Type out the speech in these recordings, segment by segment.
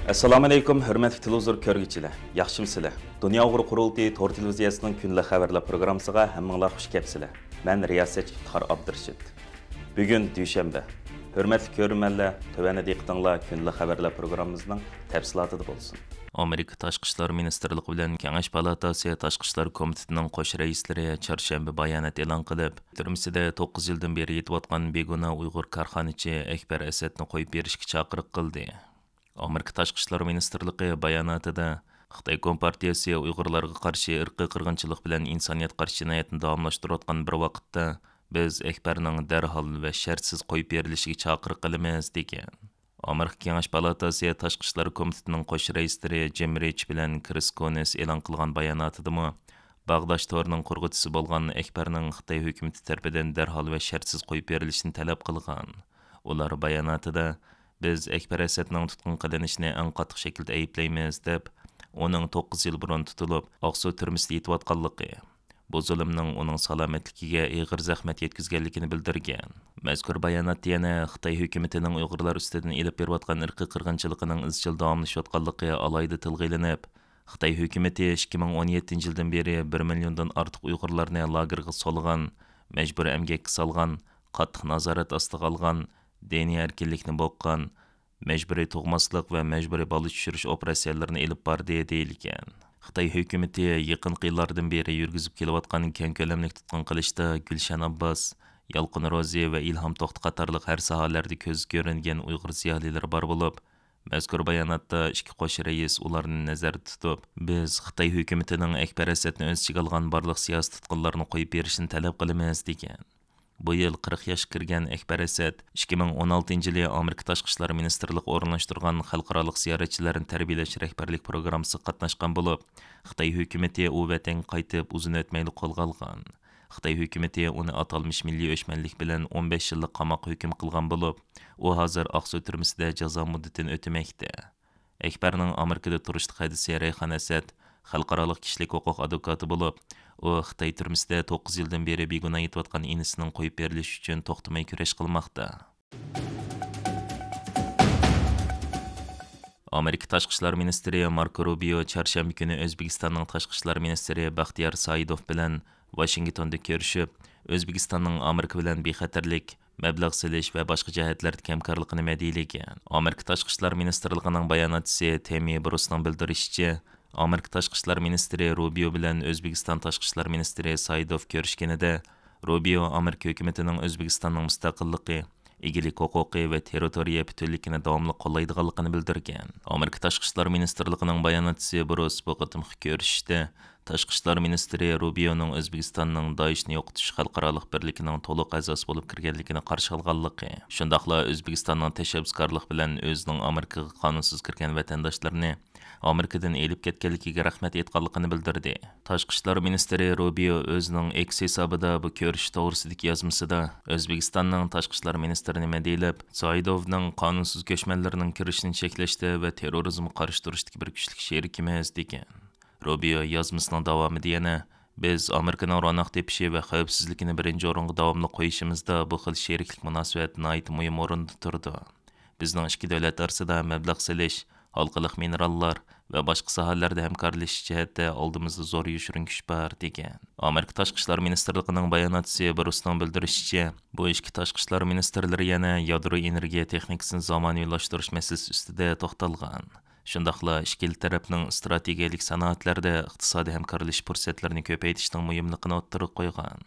Assalomu alaykum, hurmatli televizor ko'rguvchilar. Yaxshimisilar? Dunyo uyg'ur qurultiyi Tor televiziyasining kunlik xabarlar programmasiga hammanglar xush kelibsizlar. Men riyosatchi Iftixor Abdurashid. Bugun dushanba. Hurmatli ko'rmanlar, tövəndə diqqətinizlər kunlik xabarlar programmamızning tafsilotida bo'lsin. Amerika Tashqi ishlar ministrligi bilan Kengash palatasi Tashqi ishlar komitetining qo'sh raislari chorshanba bayonot e'lon qilib, turmisida 9 yildan beri yetayotgan begona Uyg'ur korxonachi Akbar Asadni qo'yib berishga chaqiriq qildi. Amerika Tashqi ishlar ministrligi bayonotida Xitoy Kompartiyasi Uyg'urlarga qarshi irqiy qirg'inchilik bilan insoniyat qarshi jinoyatni davomlashtirayotgan bir vaqtda biz Akbarning darhol va shartsiz qo'yib berilishiga chaqiriq qilamiz degan. Amerika Kengash palatasi Tashqi ishlar komitetining qo'sh raislari Jim Rich bilan Chris Coons e'lon qilgan bayonotida Bag'dash torining qurg'uvchisi bo'lgan Akbarning Xitoy hukumati tomonidan darhol va shartsiz qo'yib berilishini talab qilgan. Ular bayonotida biz Akbar Asadning tutqun qilinishini eng qattiq shaklda ayblaymiz deb, uning 9 yil burun tutilib, Oqsuv turmisida yetayotganligi, bu zulmning uning salomatligiga og'ir zahmat yetkazganligini bildirgan. Mazkur bayonot yana Xitoy hukumatining Uyg'urlar ustidan elib berayotgan irqiy qirg'inchiligining izchil davomlashayotganligi alohida tilga ilinib, Xitoy hukumati 2017 yildan beri 1 milliondan ortiq Uyg'urlarni lagerga solgan, majburiy emgakka solgan, qattiq nazorat ostiga olgan, diniy erkinlikni boqqan, majburiy tug'maslik va majburiy bola tushirish operatsiyalarini elib bordi deyilgan. Xitoy hukumati yaqin yillardan beri yurgizib kelayotgan keng ko'lamli tutqun qilishda Gulshan Abbos, Yalqin Rozi va Ilhom To'xti qatorliq har sohalarda ko'z ko'ringan Uyg'ur ziyolilar bor bo'lib, mazkur bayonotda ikki qo'sh rais ularni nazarda tutib, biz Xitoy hukumatining Akbar Asadni o'z ichiga olgan barliq siyosiy tutqunlarni qo'yib berishini talab qilamiz degan. Bu yil 40 yoshga kirgan Akbar Asad 2016 yili Amerika Tashqi ishlar ministrligi o'rinlashtirgan xalqaro ziyoratchilarni tarbiyalash rahbarlik programmasiga qatnashgan bo'lib, Xitoy hukumati u vatanga qaytib uzun o'tmayli qo'lga olgan. Xitoy hukumati uni atalmish milliy o'chmanlik bilan 15 yillik qamoq hukm qilgan bo'lib, u hozir Oqsuv turmisida jazo muddatini o'tamoqda. Akbarning Amerikada turishlik hadisi Rayhon Asad xalqaro kishilik huquq advokati bo'lib, u Xitoy turmisida 9 yildan beri begona yetayotgan inisining qo'yib berilishi uchun to'xtamay kurash qilmoqda. Amerika Tashqi ishlar ministri Marko Rubio chorshanba kuni O'zbekistonning Tashqi ishlar ministri Baxtiyor Saidov bilan Washingtonda ko'rishib, O'zbekistonning Amerika bilan bexatarlik, mablag' silish va boshqa jihatlarda hamkorligini madiylagan. Amerika Tashqi ishlar ministrligining bayonotchisi Temi Brusning bildirishicha, Amerika Tashqi ishlar ministri Rubio bilan O'zbekiston Tashqi ishlar ministri Saidov ko'rishganida, Rubio Amerika hukumatining O'zbekistonning mustaqilligi, egilik huquqi va territoriya butunligini davomli qo'llaydiganligini bildirgan. Amerika Tashqi ishlar ministrligining bayonotchisi Brus bu qitimli ko'rishishda Tashqi ishlar ministri Rubioning O'zbekistonning Daeshni yo'qotish xalqaro birligining to'liq a'zosi bo'lib kirganligini qarshi olganligi, shundaqla O'zbekistonning tashabbuskorlik bilan o'zining Amerikaga qonunsiz kirgan vatandoshlarini Amerikadan elib ketganligiga rahmat aytganligini bildirdi. Tashqi ishlar ministri Rubio o'zining X hisobida bu ko'rish to'g'risidagi yozmasida O'zbekistonning tashqi ishlar ministrini madilab, Saidovning qonunsiz ko'chmanlarning kirishini cheklashda va terrorizmga qarshi turishda bir kuchli sherikimiz degan. Rubio yozmasining davomida yana biz Amerikaning ro'noq tepishi va xavfsizligini birinchi o'ringa davomli qo'yishimizda bu xil sheriklik munosabat nihoyat muhim o'rinda turdi. Bizning ikki davlat orasida mablag' silish, halqaliq minerallar va boshqa sohalarda hamkorlashish jihatda oldimizda zo'r yoshirin kuch bor degan. Amerika Tashqi ishlar ministrligining bayonotchisi Brusning bildirishicha, bu ikki tashqi ishlar ministrlari yana yadro energiya texnikasini zamonaviylashtirish masalasi ustida to'xtalgan. Shundaqla ikki tarafning strategiyalik sanoatlarda iqtisodiy hamkorlashish fursatlarini ko'paytirishning muhimligini o'ttirib qo'ygan.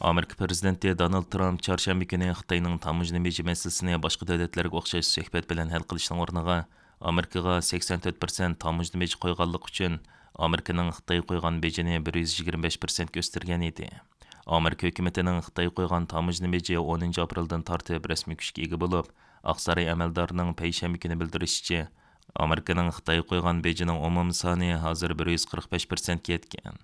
Amerika prezidenti Donald Trump chorshanba kuni Xitoyning tamojna beji masalasini boshqa davlatlarga o'xshash suhbat bilan hal qilishning o'rniga Amerikaga 84% tamojna beji qo'yganlik uchun Amerikaning Xitoy qo'ygan bejini 125% ko'rsatgan edi. Amerika hukumatining Xitoy qo'ygan tamojna beji 10 apreldan tortib rasmiy kuchga ega bo'lib, Oqsaroy amaldorining payshanba kuni bildirishicha, Amerikaning Xitoy qo'ygan bejining umumiy soni hozir 145% ga yetgan.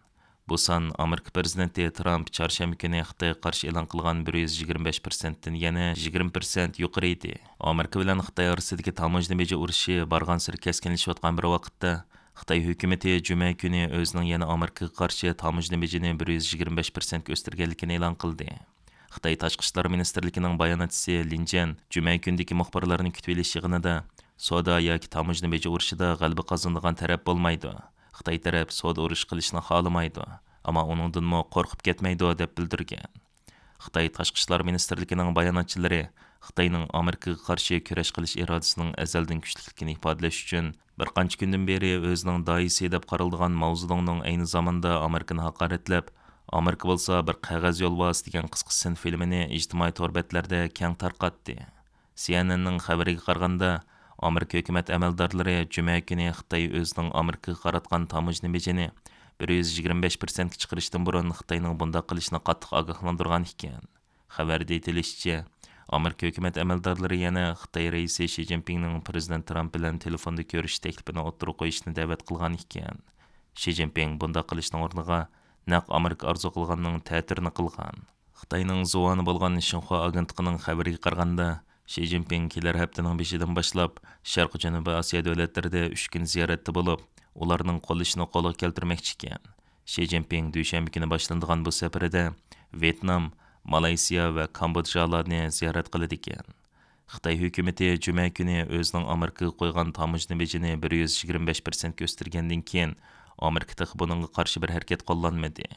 Bu son Amerika prezidenti Trump chorshanba kuni Xitoyga qarshi e'lon qilgan 125%dan yana 20% yuqori edi. Amerika bilan Xitoy orasidagi tamojna beji urushi borgan sari keskinlashayotgan bir vaqtda Xitoy hukumati juma kuni o'zining yana Amerikaga qarshi tamojna bejini 125% o'stirganligini e'lon qildi. Xitoy Tashqi ishlar ministrligining bayonotchisi Lin Jian juma kundagi muxbirlarni kutib olish yig'inida savdo yoki tamojna beji urushida g'alaba qozonadigan taraf bo'lmaydi. Xitoy taraf savdo urush qilishni xohlamaydi, ammo uningdanmi qo'rqib ketmaydi deb bildirgan. Xitoy Tashqi ishlar ministrligining bayonotchilari Xitoyning Amerikaga qarshi kurash qilish irodasining azaldan kuchliligini ifodalash uchun bir qancha kundan beri o'zining doisi deb qaraladigan Mao Zedongning ayni zamonda Amerikani haqoratlab, Amerika bo'lsa bir qog'oz yo'lbos degan qisqa sin filmini ijtimoiy to'rbatlarda keng tarqatdi. CNNning xabariga qaraganda, Amerika hukumat amaldorlari juma kuni Xitoy o'zining Amerikaga qaratgan tamojna bejini 125% ga chiqarishdan burun Xitoyning bunday qilishni qattiq ogohlantirgan ekan. Xabarda aytilishicha, Amerika hukumat amaldorlari yana Xitoy raisi Xi Jinpingning prezident Tramp bilan telefonda ko'rish taklifini o'ttirib qo'yishni da'vat qilgan ekan. Xi Jinping bunday qilishning o'rniga naq Amerika arzu qilganning ta'tirini qilgan. Xitoyning zuvoni bo'lgan Xinhua agentligining xabariga qaraganda, Xi Jinping kelar haftaning 5-idan boshlab Sharq Janubiy Osiyo davlatlarida 3 kun ziyoratda bo'lib, ularning qo'llashini qo'lga keltirmoqchi ekan. Xi Jinping dushanba kuni boshlanadigan bu safarida Vyetnam, Malayziya va Kambodjalarni ziyorat qiladi ekan. Xitoy hukumati juma kuni o'zining Amerikaga qo'ygan tamojna bejini 125% ko'rsatgandan keyin Amerika buningga qarshi bir harakat qo'llanmadi.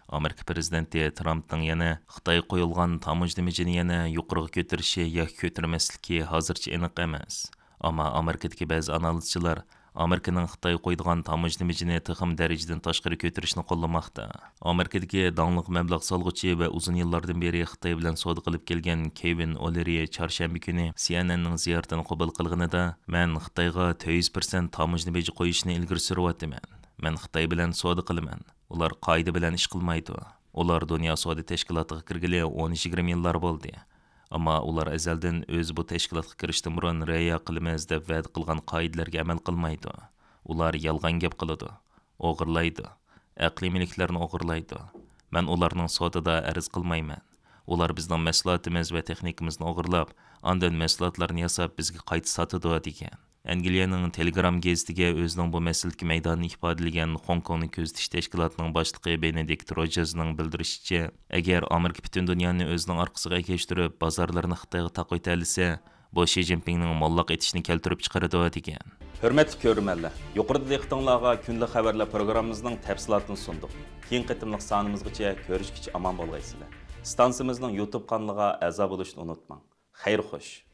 Amerika prezidenti Trumpning yana Xitoy qo'yilgan tamojna bejini yana yuqoriga ko'tarishi yoki ko'tarmasligi hozircha aniq emas. Ammo Amerikadagi ba'zi analizchilar Amerikaning Xitoy qo'ydigan tamojna bejini texim darajadan tashqari ko'tarishni qo'llamoqda. Amerikadagi donglik mablag' solg'uchi va uzun yillardan beri Xitoy bilan savdo qilib kelgan Kevin O'Leary chorshanba kuni CNNning ziyoratini qabul qilganida, "Men Xitoyga 100% tamojna beji qo'yishni ilgari suryapman. Men Xitoy bilan savdo qilaman. Ular qoida bilan ish qilmaydi. Ular dunyo savdo tashkilotiga kirgili 10-20 yillar bo'ldi. Ammo ular azaldan o'z bu tashkilotga kirishdan burun rioya qilamiz deb va'da qilgan qoidalarga amal qilmaydi. Ular yolg'on gap qiladi, o'g'irlaydi, aqliy mulklarni o'g'irlaydi. Men ularning savdoda arz qilmayman. Ular bizning mahsulotimiz va texnikamizni o'g'irlab, ondan mahsulotlarni yasab bizga qayta sotadi degan. Angliyaning Telegram gazetiga o'zining bu masalaki maydonni ifodalagan Hong Kongni ko'zitish tashkilotining boshlig'i Benedict Rogersning bildirishicha, agar Amerika butun dunyoni o'zining orqasiga egishtirib, bozorlarni Xitoyga taqoyta olsa, bu Xi Jinpingning mollaq etishini keltirib chiqaradi degan. Hurmatli ko'rmanlar, yuqorida diqqatingizga kunlik xabarlar programmamizning tafsilotini sundik. Keyingi qitimliq sonimizgacha ko'rishguncha omon bo'lgaysizlar. Stansiyamizning YouTube kanaliga a'zo bo'lishni unutmang. Xayr xo'sh.